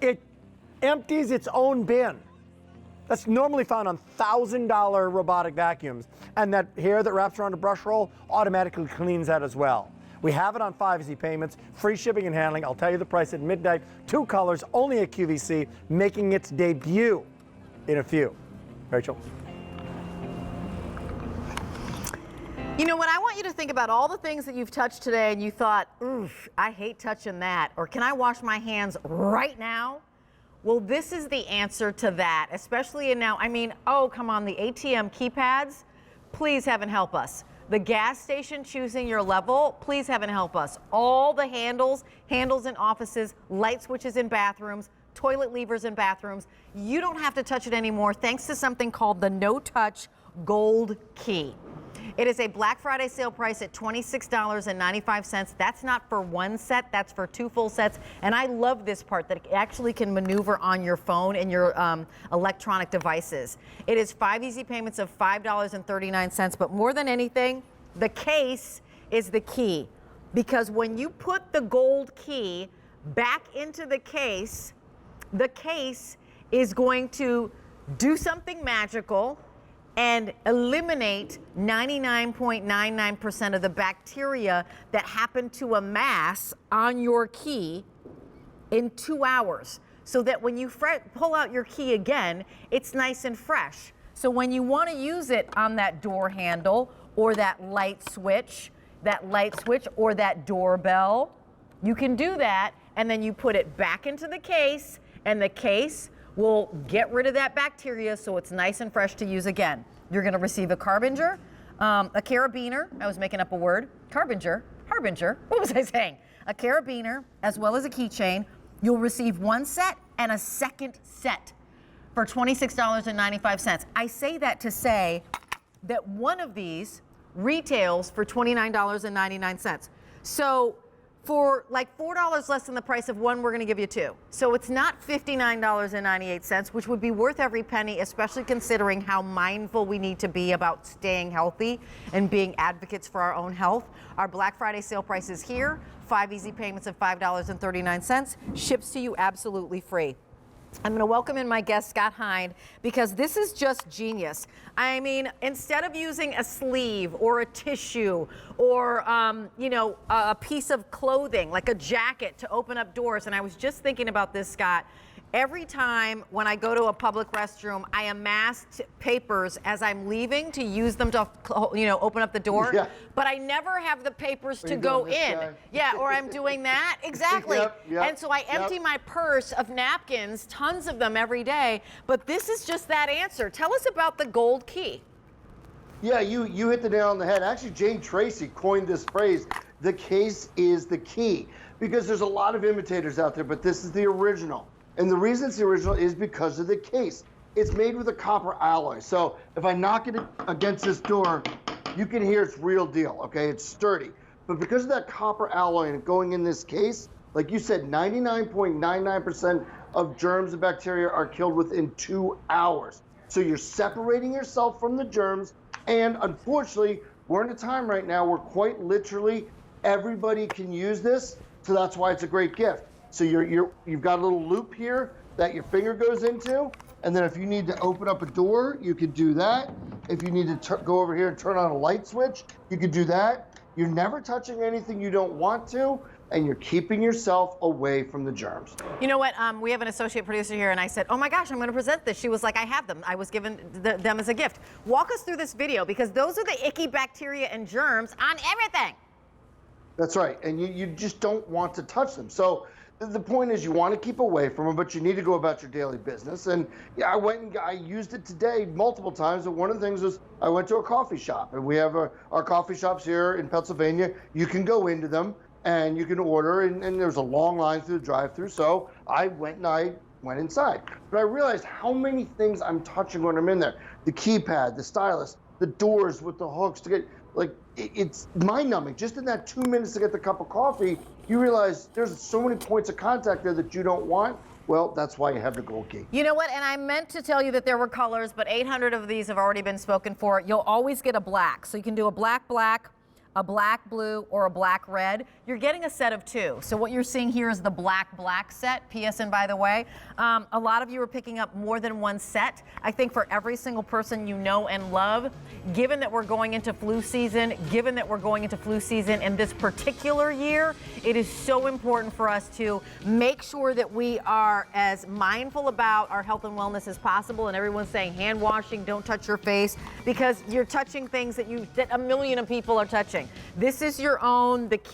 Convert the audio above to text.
It empties its own bin. That's normally found on $1,000 robotic vacuums. And that hair that wraps around a brush roll automatically cleans that as well. We have it on 5 easy payments, free shipping and handling. I'll tell you the price at midnight. 2 colors, only at QVC, making its debut in a few. Rachel? You know what, I want you to think about all the things that you've touched today and you thought, oof, I hate touching that, or can I wash my hands right now? Well, this is the answer to that, especially in now, I mean, oh, come on, the ATM keypads, please heaven help us. The gas station choosing your level, please heaven help us. All the handles in offices, light switches in bathrooms, toilet levers in bathrooms. You don't have to touch it anymore thanks to something called the no-touch GoldKey. It is a Black Friday sale price at $26.95. That's not for one set, that's for 2 full sets. And I love this part that it actually can maneuver on your phone and your electronic devices. It is 5 easy payments of $5.39. But more than anything, the case is the key. Because when you put the GoldKey back into the case is going to do something magical and eliminate 99.99% of the bacteria that happen to amass on your key in 2 hours. So that when you pull out your key again, it's nice and fresh. So when you want to use it on that door handle or that light switch or that doorbell, you can do that, and then you put it back into the case, and the case will get rid of that bacteria so it's nice and fresh to use again. You're going to receive a Carabiner, a Carabiner, I was making up a word, Harbinger, what was I saying? A Carabiner as well as a keychain. You'll receive 1 set and a 2nd set for $26.95. I say that to say that one of these retails for $29.99. So for like $4 less than the price of one, we're going to give you 2. So it's not $59.98, which would be worth every penny, especially considering how mindful we need to be about staying healthy and being advocates for our own health. Our Black Friday sale price is here. 5 easy payments of $5.39. Ships to you absolutely free. I'm going to welcome in my guest, Scott Hind, because this is just genius. I mean, instead of using a sleeve or a tissue or, you know, a piece of clothing, like a jacket to open up doors, and I was just thinking about this, Scott, every time when I go to a public restroom, I amass papers as I'm leaving to use them to, you know, open up the door. Yeah. But I never have the papers to go in. Yeah, or I'm doing that. Exactly. Yep. And so I empty my purse of napkins, tons of them every day. But this is just that answer. Tell us about the GoldKey. Yeah, you hit the nail on the head. Actually, Jane Tracy coined this phrase, the case is the key. Because there's a lot of imitators out there, but this is the original. And the reason it's the original is because of the case. It's made with a copper alloy. So if I knock it against this door, you can hear it's real deal, okay? It's sturdy. But because of that copper alloy and going in this case, like you said, 99.99% of germs and bacteria are killed within 2 hours. So you're separating yourself from the germs. And unfortunately, we're in a time right now where quite literally everybody can use this. So that's why it's a great gift. So you've got a little loop here that your finger goes into, and then if you need to open up a door, you can do that. If you need to go over here and turn on a light switch, you can do that. You're never touching anything you don't want to, and you're keeping yourself away from the germs. You know what? We have an associate producer here, and I said, oh my gosh, I'm going to present this. She was like, I have them. I was given them as a gift. Walk us through this video, because those are the icky bacteria and germs on everything. That's right, and you just don't want to touch them. So the point is you want to keep away from them, but you need to go about your daily business. And yeah, I used it today multiple times. And one of the things was I went to a coffee shop, and we have our coffee shops here in Pennsylvania. You can go into them and you can order, and there's a long line through the drive-through. So I went inside, but I realized how many things I'm touching when I'm in there. The keypad, the stylus, the doors with the hooks to get, like, it's mind-numbing. Just in that 2 minutes to get the cup of coffee, you realize there's so many points of contact there that you don't want. Well, that's why you have the GoldKey. You know what? And I meant to tell you that there were colors, but 800 of these have already been spoken for. You'll always get a black. So you can do a black, a black blue, or a black red, you're getting a set of 2. So what you're seeing here is the black set, PSN by the way. A lot of you are picking up more than one set. I think for every single person you know and love, given that we're going into flu season in this particular year, it is so important for us to make sure that we are as mindful about our health and wellness as possible. And everyone's saying hand washing, don't touch your face, because you're touching things that a million of people are touching. This is your own, the key.